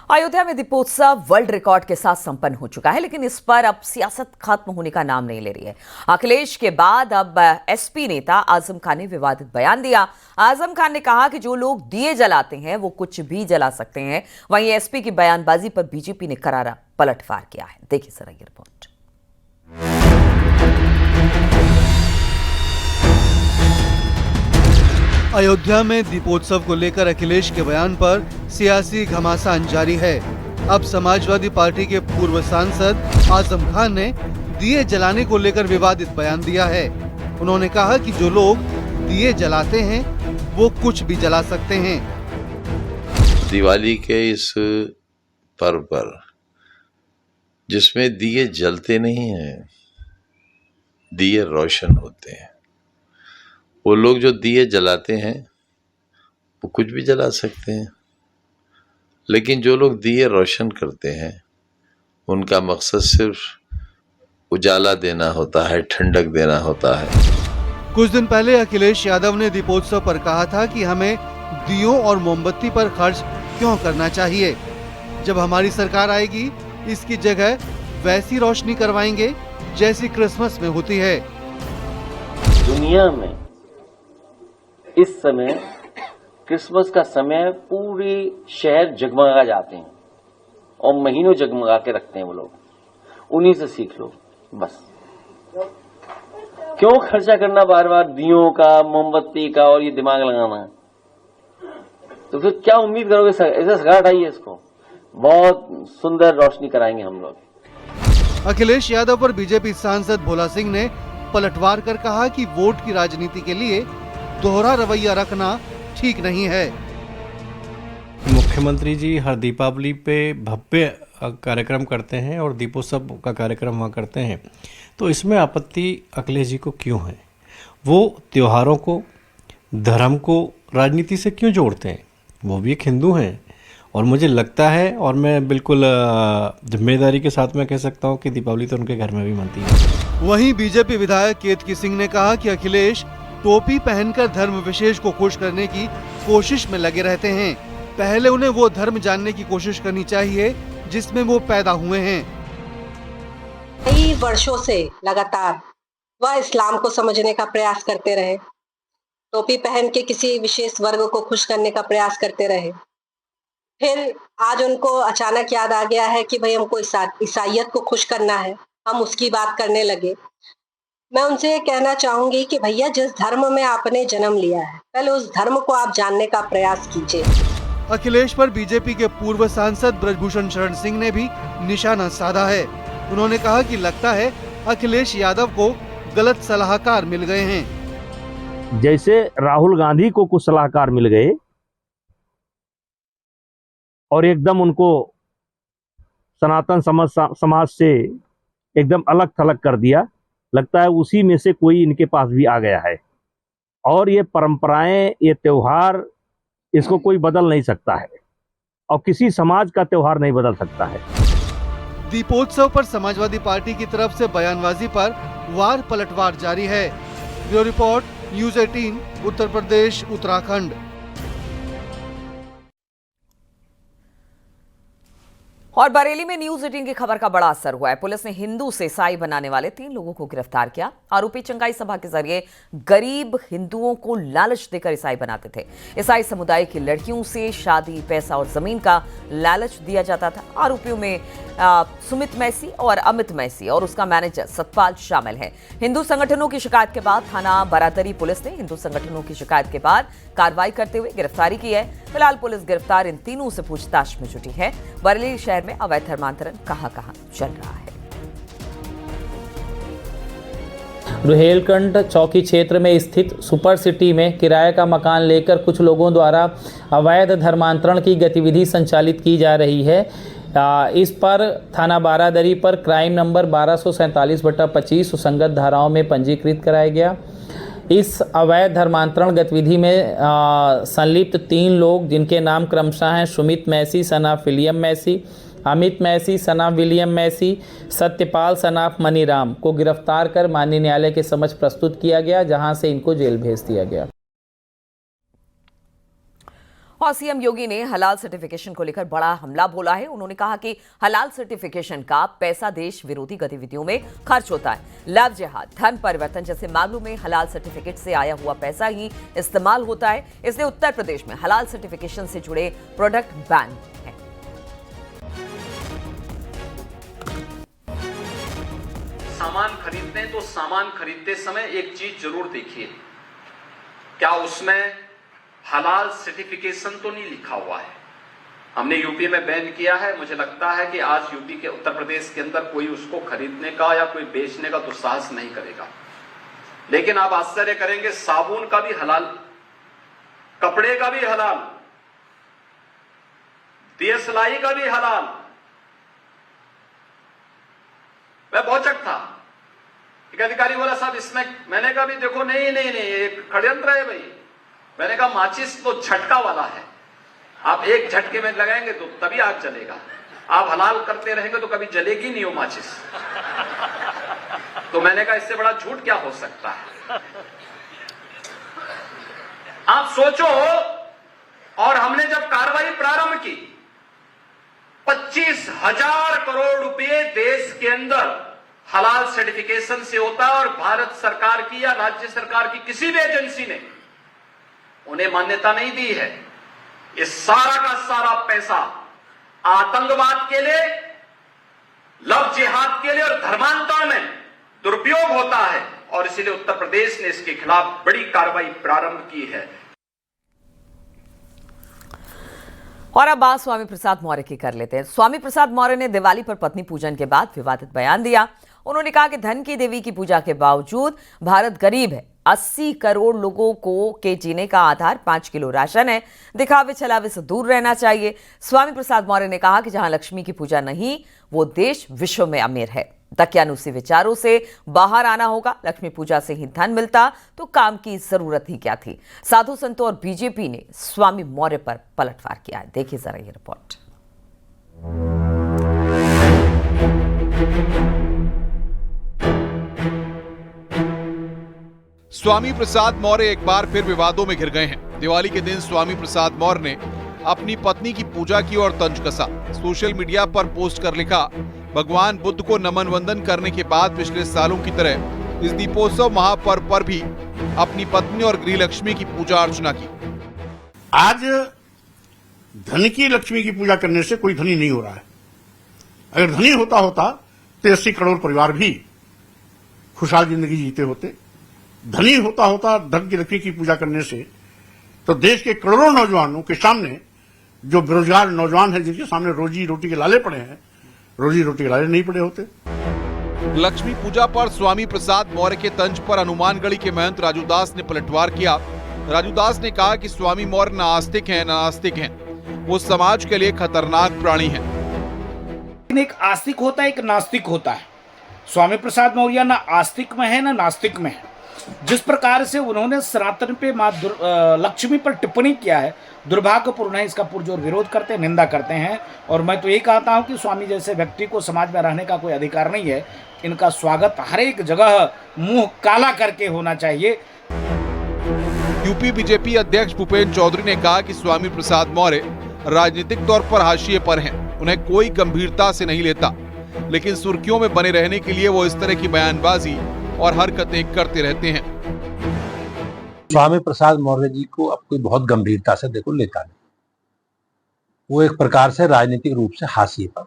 अयोध्या में दीपोत्सव world record के साथ संपन्न हो चुका है, लेकिन इस पर अब सियासत खत्म होने का नाम नहीं ले रही है। अखिलेश के बाद अब एसपी नेता आजम खान ने विवादित बयान दिया। आजम खान ने कहा कि जो लोग दिए जलाते हैं वो कुछ भी जला सकते हैं। वहीं एसपी की बयानबाजी पर बीजेपी ने करारा पलटवार किया है। देखिए जरा ये रिपोर्ट। अयोध्या में दीपोत्सव को लेकर अखिलेश के बयान पर सियासी घमासान जारी है। अब समाजवादी पार्टी के पूर्व सांसद आजम खान ने दिए जलाने को लेकर विवादित बयान दिया है। उन्होंने कहा कि जो लोग दिए जलाते हैं वो कुछ भी जला सकते हैं। दिवाली के इस पर्व पर जिसमें दिए जलते नहीं हैं, दिए रोशन होते हैं। वो लोग जो दिए जलाते हैं वो कुछ भी जला सकते हैं, लेकिन जो लोग दिए रोशन करते हैं उनका मकसद सिर्फ उजाला देना होता है, ठंडक देना होता है। कुछ दिन पहले अखिलेश यादव ने दीपोत्सव पर कहा था कि हमें दियों और मोमबत्ती पर खर्च क्यों करना चाहिए। जब हमारी सरकार आएगी इसकी जगह वैसी रोशनी करवाएंगे जैसी क्रिसमस में होती है। दुनिया में इस समय क्रिसमस का समय पूरे शहर जगमगा जाते हैं और महीनों जगमगा के रखते हैं वो लोग। उन्हीं से सीख लो बस। क्यों खर्चा करना बार बार दियों का, मोमबत्ती का और ये दिमाग लगाना है? तो फिर क्या उम्मीद करोगे? ऐसा सगा हटाइए इसको, बहुत सुंदर रोशनी कराएंगे हम लोग। अखिलेश यादव पर बीजेपी सांसद भोला सिंह ने पलटवार कर कहा कि वोट की राजनीति के लिए दोहरा रवैया रखना ठीक नहीं है। मुख्यमंत्री जी हर दीपावली पे भव्य कार्यक्रम करते हैं और दीपोत्सव का कार्यक्रम वहाँ करते हैं, तो इसमें आपत्ति अखिलेश जी को क्यों है? वो त्योहारों को, धर्म को राजनीति से क्यों जोड़ते हैं? वो भी एक हिंदू हैं और मुझे लगता है, और मैं बिल्कुल जिम्मेदारी के साथ मैं कह सकता हूँ कि दीपावली तो उनके घर में भी मनती है। वहीं बीजेपी विधायक केतकी सिंह ने कहा कि अखिलेश टोपी पहनकर धर्म विशेष को खुश करने की कोशिश में लगे रहते हैं। पहले उन्हें वो धर्म जानने की कोशिश करनी चाहिए जिसमें वो पैदा हुए हैं। कई वर्षों से लगातार वह इस्लाम को समझने का प्रयास करते रहे, टोपी पहन के किसी विशेष वर्ग को खुश करने का प्रयास करते रहे। फिर आज उनको अचानक याद आ गया है कि भाई हमको ईसाइयत को खुश करना है, हम उसकी बात करने लगे। मैं उनसे ये कहना चाहूंगी कि भैया जिस धर्म में आपने जन्म लिया है पहले उस धर्म को आप जानने का प्रयास कीजिए। अखिलेश पर बीजेपी के पूर्व सांसद ब्रजभूषण शरण सिंह ने भी निशाना साधा है। उन्होंने कहा कि लगता है अखिलेश यादव को गलत सलाहकार मिल गए हैं। जैसे राहुल गांधी को कुछ सलाहकार मिल गए और एकदम उनको सनातन समाज से एकदम अलग थलग कर दिया, लगता है उसी में से कोई इनके पास भी आ गया है। और ये परंपराएं, ये त्योहार, इसको कोई बदल नहीं सकता है और किसी समाज का त्योहार नहीं बदल सकता है। दीपोत्सव पर समाजवादी पार्टी की तरफ से बयानबाजी पर वार पलटवार जारी है। Bureau report, news 18, Uttar Pradesh, Uttarakhand. और बरेली में न्यूज 18 की खबर का बड़ा असर हुआ है। पुलिस ने हिंदू से ईसाई बनाने वाले 3 लोगों को गिरफ्तार किया। आरोपी चंगाई सभा के जरिए गरीब हिंदुओं को लालच देकर ईसाई बनाते थे। ईसाई समुदाय की लड़कियों से शादी, पैसा और जमीन का लालच दिया जाता था। आरोपियों में सुमित मैसी और अमित मैसी और उसका मैनेजर सतपाल शामिल है। हिंदू संगठनों की शिकायत के बाद थाना बरादरी पुलिस ने हिंदू संगठनों की शिकायत के बाद कार्रवाई करते हुए गिरफ्तारी की है। फिलहाल पुलिस गिरफ्तार इन तीनों से पूछताछ में जुटी है। बरेली शहर में अवैध धर्मांतरण कहां चल रहा है। रुहेलखंड चौकी क्षेत्र में स्थित सुपर सिटी में किराए का मकान लेकर कुछ लोगों द्वारा अवैध धर्मांतरण की गतिविधि संचालित की जा रही है। इस पर थाना बारादरी पर क्राइम नंबर 1247/25 सुसंगत धाराओं में पंजीकृत कराया गया। इस अवैध धर्मांतरण गतिविधि में संलिप्त 3 लोग, जिनके नाम क्रमशः हैं सुमित मैसी सनाफ विलियम मैसी, अमित मैसी सनाफ विलियम मैसी, सत्यपाल सनाफ मनीराम, को गिरफ्तार कर माननीय न्यायालय के समक्ष प्रस्तुत किया गया, जहां से इनको जेल भेज दिया गया। और सीएम योगी ने हलाल सर्टिफिकेशन को लेकर बड़ा हमला बोला है। उन्होंने कहा कि हलाल सर्टिफिकेशन का पैसा देश विरोधी गतिविधियों में खर्च होता है। लव जिहाद, धन परिवर्तन जैसे मामलों में हलाल सर्टिफिकेट से आया हुआ पैसा ही इस्तेमाल होता है। इसलिए उत्तर प्रदेश में हलाल सर्टिफिकेशन से जुड़े प्रोडक्ट बैन है। सामान खरीदते हैं तो सामान खरीदते समय एक चीज जरूर देखिए, क्या उसमें हलाल सर्टिफिकेशन तो नहीं लिखा हुआ है। हमने यूपी में बैन किया है, मुझे लगता है कि आज यूपी के उत्तर प्रदेश के अंदर कोई उसको खरीदने का या कोई बेचने का दुस्साहस नहीं करेगा। लेकिन आप आश्चर्य करेंगे, साबुन का भी हलाल, कपड़े का भी हलाल, दिए सिलाई का भी हलाल। मैं भौचक था। एक अधिकारी बोला साहब इसमें, मैंने कहा भी देखो नहीं नहीं नहीं, एक षड्यंत्र है भाई। मैंने कहा माचिस तो झटका वाला है, आप एक झटके में लगाएंगे तो तभी आग जलेगा, आप हलाल करते रहेंगे तो कभी जलेगी नहीं वो माचिस। तो मैंने कहा इससे बड़ा झूठ क्या हो सकता है। आप सोचो, और हमने जब कार्रवाई प्रारंभ की 25,000 करोड़ रुपए देश के अंदर हलाल सर्टिफिकेशन से होता है, और भारत सरकार की या राज्य सरकार की किसी भी एजेंसी ने उन्हें मान्यता नहीं दी है। ये सारा का सारा पैसा आतंकवाद के लिए, लव जिहाद के लिए और धर्मांतरण में दुरुपयोग होता है, और इसीलिए उत्तर प्रदेश ने इसके खिलाफ बड़ी कार्रवाई प्रारंभ की है। और अब बात स्वामी प्रसाद मौर्य की कर लेते हैं। स्वामी प्रसाद मौर्य ने दिवाली पर पत्नी पूजन के बाद विवादित बयान दिया। उन्होंने कहा कि धन की देवी की पूजा के बावजूद भारत गरीब है। 80 करोड़ लोगों को के जीने का आधार 5 किलो राशन है। दिखावे छलावे से दूर रहना चाहिए। स्वामी प्रसाद मौर्य ने कहा कि जहां लक्ष्मी की पूजा नहीं, वो देश विश्व में अमीर है। दकियानुसी विचारों से बाहर आना होगा। लक्ष्मी पूजा से ही धन मिलता तो काम की जरूरत ही क्या थी। साधु संतों और बीजेपी ने स्वामी मौर्य पर पलटवार किया है। देखिए जरा ये रिपोर्ट। स्वामी प्रसाद मौर्य एक बार फिर विवादों में घिर गए हैं। दिवाली के दिन स्वामी प्रसाद मौर्य ने अपनी पत्नी की पूजा की और तंज कसा। सोशल मीडिया पर पोस्ट कर लिखा, भगवान बुद्ध को नमन वंदन करने के बाद पिछले सालों की तरह इस दीपोत्सव महापर्व पर भी अपनी पत्नी और गृह लक्ष्मी की पूजा अर्चना की। आज धन की लक्ष्मी की पूजा करने से कोई धनी नहीं हो रहा है। अगर धनी होता तो 80 करोड़ परिवार भी खुशहाल जिंदगी जीते होते। धनी होता धन की लक्ष्मी की पूजा करने से तो देश के करोड़ों नौजवानों के सामने, जो बेरोजगार नौजवान है जिनके सामने रोजी रोटी के लाले पड़े हैं, रोजी रोटी के लाले नहीं पड़े होते। लक्ष्मी पूजा पर स्वामी प्रसाद मौर्य के तंज पर हनुमानगढ़ी के महंत राजू दास ने पलटवार किया। राजू दास ने कहा कि स्वामी मौर्य न आस्तिक हैं न नास्तिक हैं, वो समाज के लिए खतरनाक प्राणी हैं। एक आस्तिक होता है, एक नास्तिक होता है। स्वामी प्रसाद मौर्य ना आस्तिक में है ना नास्तिक में है। जिस प्रकार से उन्होंने सनातन पे मां लक्ष्मी पर टिप्पणी किया है, दुर्भाग्यपूर्ण है। इसका पुरजोर विरोध करते हैं, निंदा करते हैं। और मैं तो ये कहता हूं कि स्वामी जैसे व्यक्ति को समाज में रहने का कोई अधिकार नहीं है। इनका स्वागत हर एक जगह मुंह काला करके होना चाहिए। यूपी बीजेपी अध्यक्ष भूपेन्द्र चौधरी ने कहा कि स्वामी प्रसाद मौर्य राजनीतिक तौर पर हाशिए पर हैं, उन्हें कोई गंभीरता से नहीं लेता, लेकिन सुर्खियों में बने रहने के लिए वो इस तरह की बयानबाजी और हरकतें करते रहते हैं। स्वामी प्रसाद मौर्य जी को अब कोई बहुत गंभीरता से देखो लेता नहीं। वो एक प्रकार से राजनीतिक रूप से हाशिए पर,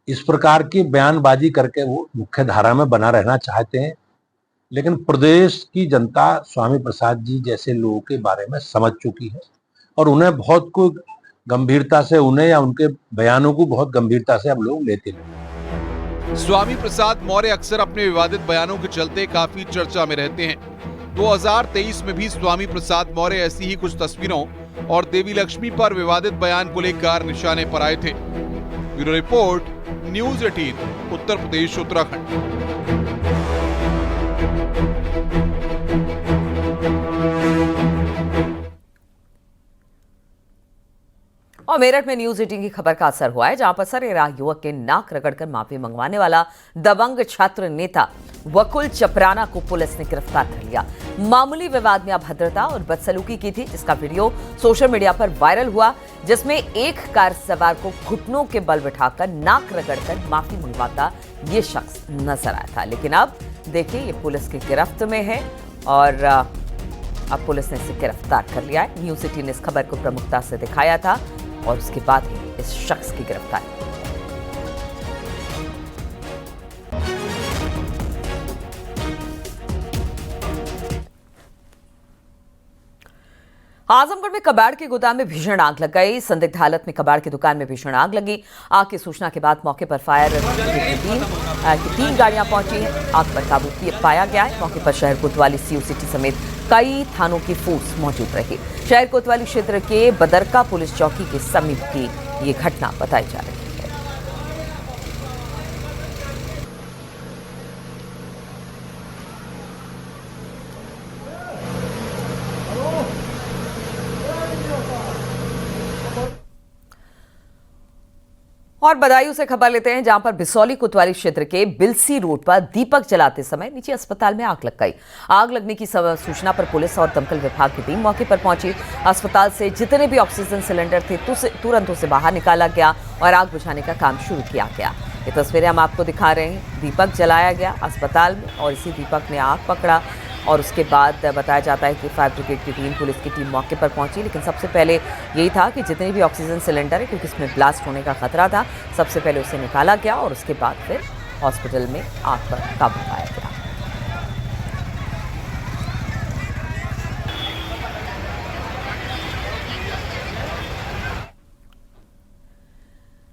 इस प्रकार की बयानबाजी करके वो मुख्य धारा में बना रहना चाहते हैं। लेकिन प्रदेश की जनता स्वामी प्रसाद जी जैसे लोगों के बारे में समझ चुकी है और उन्हें बहुत को गंभीरता से, उन्हें या उनके बयानों को बहुत गंभीरता से अब लोग लेते नहीं। स्वामी प्रसाद मौर्य अक्सर अपने विवादित बयानों के चलते काफी चर्चा में रहते हैं। 2023 में भी स्वामी प्रसाद मौर्य ऐसी ही कुछ तस्वीरों और देवी लक्ष्मी पर विवादित बयान को लेकर निशाने पर आए थे। Bureau report, news 18, Uttar Pradesh, Uttarakhand. और मेरठ में न्यूज 18 की खबर का असर हुआ है, जहां पर सरेराह युवक के नाक रगड़कर माफी मंगवाने वाला दबंग छात्र नेता वकुल चपराना को पुलिस ने गिरफ्तार कर लिया। मामूली विवाद में अभद्रता और बदसलूकी की थी, जिसका वीडियो सोशल मीडिया पर वायरल हुआ, जिसमें एक कार सवार को घुटनों के बल बिठाकर नाक रगड़कर माफी मंगवाता ये शख्स नजर आया था। लेकिन अब देखिए, ये पुलिस की गिरफ्त में है और अब पुलिस ने इसे गिरफ्तार कर लिया है। न्यूज 18 ने इस खबर को प्रमुखता से दिखाया था और उसके बाद ही इस शख्स की गिरफ्तारी। आजमगढ़ में कबाड़ के गोदाम में भीषण आग लग गई। संदिग्ध हालत में कबाड़ की दुकान में भीषण आग लगी। आग की सूचना के बाद मौके पर फायर की 3 गाड़ियां पहुंची हैं। आग पर काबू पाया गया है। मौके पर शहर कोतवाली, सीओ सिटी समेत कई थानों की फोर्स मौजूद रही। शहर कोतवाली क्षेत्र के बदरका पुलिस चौकी के समीप की ये घटना बताई जा रही है। और बदायूं से खबर लेते हैं, जहां पर बिसौली कोतवाली क्षेत्र के बिलसी रोड पर दीपक जलाते समय निजी अस्पताल में आग लग गई। आग लगने की सूचना पर पुलिस और दमकल विभाग की टीम मौके पर पहुंची। अस्पताल से जितने भी ऑक्सीजन सिलेंडर थे तुरंत उसे बाहर निकाला गया और आग बुझाने का काम शुरू किया गया। ये तस्वीरें हम आपको दिखा रहे हैं। दीपक जलाया गया अस्पताल में और इसी दीपक ने आग पकड़ा और उसके बाद बताया जाता है कि फायर ब्रिगेड की टीम, पुलिस की टीम मौके पर पहुंची। लेकिन सबसे पहले यही था कि जितने भी ऑक्सीजन सिलेंडर है, क्योंकि इसमें ब्लास्ट होने का खतरा था, सबसे पहले उसे निकाला गया और उसके बाद फिर हॉस्पिटल में आग पर काबू पाया गया।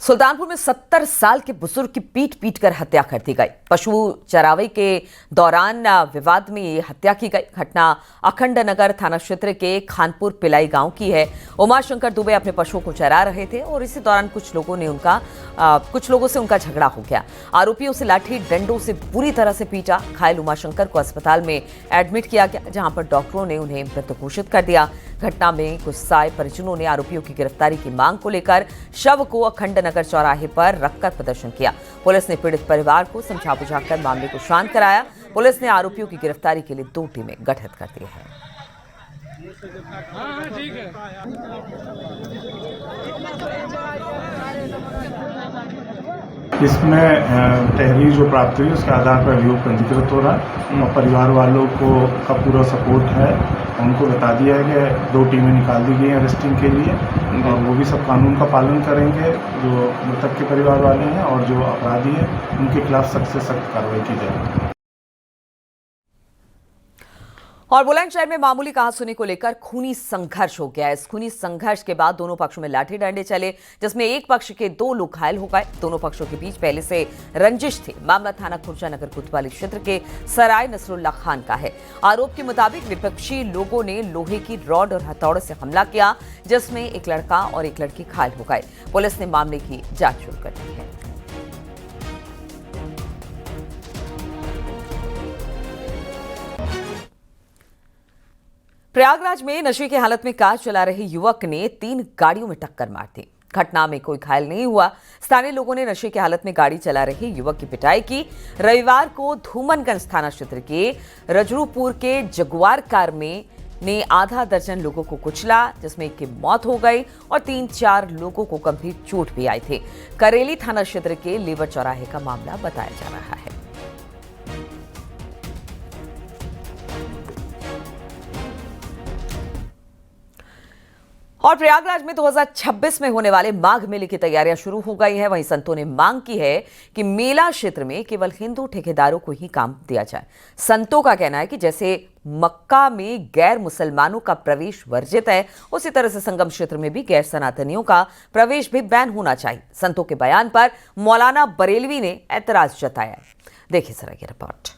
सुल्तानपुर में 70 साल के बुजुर्ग की पीट कर हत्या कर दी गई। पशु चरावई के दौरान विवाद में ये हत्या की गई। घटना अखंड नगर थाना क्षेत्र के खानपुर पिलाई गांव की है। उमाशंकर दुबे अपने पशुओं को चरा रहे थे और इसी दौरान कुछ लोगों से उनका झगड़ा हो गया। आरोपियों से लाठी डंडों से बुरी तरह से पीटा। घायल उमाशंकर को अस्पताल में एडमिट किया गया, जहां पर डॉक्टरों ने उन्हें मृत घोषित कर दिया। घटना में गुस्साए परिजनों ने आरोपियों की गिरफ्तारी की मांग को लेकर शव को अखंड नगर चौराहे पर रखकर प्रदर्शन किया। पुलिस ने पीड़ित परिवार को समझा बुझाकर मामले को शांत कराया। पुलिस ने आरोपियों की गिरफ्तारी के लिए 2 टीमें गठित कर दी है। इसमें तहरीर जो प्राप्त हुई उसके आधार पर अभियोग पंजीकृत हो रहा है और परिवार वालों को का पूरा सपोर्ट है। उनको बता दिया है कि 2 टीमें निकाल दी गई हैं अरेस्टिंग के लिए और वो भी सब कानून का पालन करेंगे। जो मृतक के परिवार वाले हैं और जो अपराधी हैं उनके खिलाफ सख्त से सख्त कार्रवाई की जाएगी। और बुलंदशहर में मामूली कहासुनी को लेकर खूनी संघर्ष हो गया। इस खूनी संघर्ष के बाद दोनों पक्षों में लाठी डंडे चले, जिसमें एक पक्ष के 2 लोग घायल हो गए। दोनों पक्षों के बीच पहले से रंजिश थी। मामला थाना खुर्जा नगर कोतवाली क्षेत्र के सराय नसरुल्ला खान का है। आरोप के मुताबिक विपक्षी लोगों ने लोहे की रॉड और हथौड़े से हमला किया, जिसमें एक लड़का और एक लड़की घायल हो गए। पुलिस ने मामले की जांच शुरू कर दी है। प्रयागराज में नशे की हालत में कार चला रहे युवक ने 3 गाड़ियों में टक्कर मार दी। घटना में कोई घायल नहीं हुआ। स्थानीय लोगों ने नशे की हालत में गाड़ी चला रहे युवक की पिटाई की। रविवार को धूमनगंज थाना क्षेत्र के रजरूपुर के जगुआर कार में ने आधा दर्जन लोगों को कुचला, जिसमें एक की मौत हो गई और 3-4 लोगों को गंभीर चोट भी आई थी। करेली थाना क्षेत्र के लेवर चौराहे का मामला बताया जा रहा है। और प्रयागराज में 2026 में होने वाले माघ मेले की तैयारियां शुरू हो गई है। वहीं संतों ने मांग की है कि मेला क्षेत्र में केवल हिंदू ठेकेदारों को ही काम दिया जाए। संतों का कहना है कि जैसे मक्का में गैर मुसलमानों का प्रवेश वर्जित है, उसी तरह से संगम क्षेत्र में भी गैर सनातनियों का प्रवेश भी बैन होना चाहिए। संतों के बयान पर मौलाना बरेलवी ने ऐतराज जताया। देखिए जरा ये रिपोर्ट।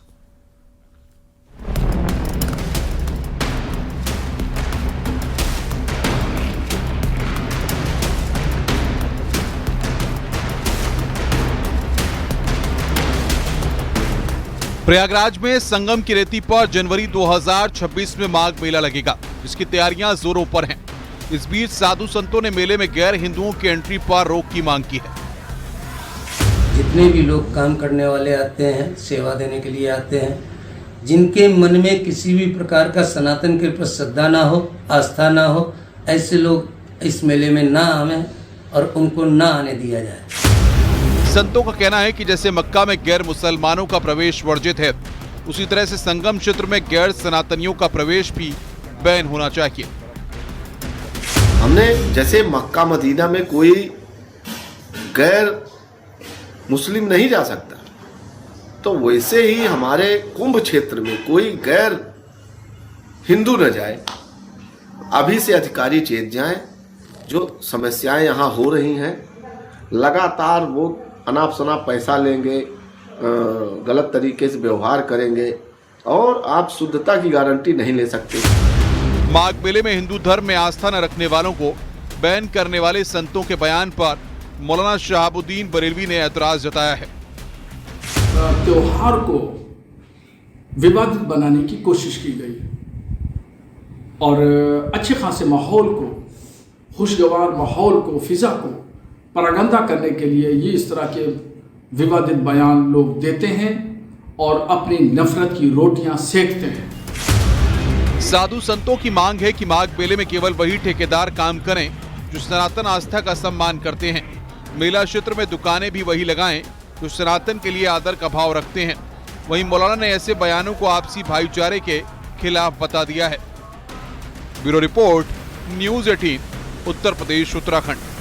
प्रयागराज में संगम की रेती पर जनवरी 2026 में माघ मेला लगेगा, जिसकी तैयारियां जोरों पर हैं। इस बीच साधु संतों ने मेले में गैर हिंदुओं की एंट्री पर रोक की मांग की है। जितने भी लोग काम करने वाले आते हैं, सेवा देने के लिए आते हैं, जिनके मन में किसी भी प्रकार का सनातन के प्रति श्रद्धा ना हो, आस्था ना हो, ऐसे लोग इस मेले में ना आवें और उनको ना आने दिया जाए। संतों का कहना है कि जैसे मक्का में गैर मुसलमानों का प्रवेश वर्जित है, उसी तरह से संगम क्षेत्र में गैर सनातनियों का प्रवेश भी बैन होना चाहिए। हमने जैसे मक्का मदीना में कोई गैर मुस्लिम नहीं जा सकता, तो वैसे ही हमारे कुंभ क्षेत्र में कोई गैर हिंदू न जाए। अभी से अधिकारी चेत जाएं, जो समस्याएं यहाँ हो रही हैं, लगातार वो अनाप शनाप पैसा लेंगे, गलत तरीके से व्यवहार करेंगे और आप शुद्धता की गारंटी नहीं ले सकते। माघ मेले में हिंदू धर्म में आस्था न रखने वालों को बैन करने वाले संतों के बयान पर मौलाना शहाबुद्दीन बरेलवी ने ऐतराज जताया है। त्योहार को विवादित बनाने की कोशिश की गई और अच्छे खासे माहौल को, खुशगवार माहौल को, फिजा को परागंदा करने के लिए ये इस तरह के विवादित बयान लोग देते हैं और अपनी नफरत की रोटियां सेकते हैं। साधु संतों की मांग है कि माघ मेले में केवल वही ठेकेदार काम करें जो सनातन आस्था का सम्मान करते हैं। मेला क्षेत्र में दुकानें भी वही लगाएं जो सनातन के लिए आदर का भाव रखते हैं। वहीं मौलाना ने ऐसे बयानों को आपसी भाईचारे के खिलाफ बता दिया है। Bureau report, news 18, Uttar Pradesh, Uttarakhand.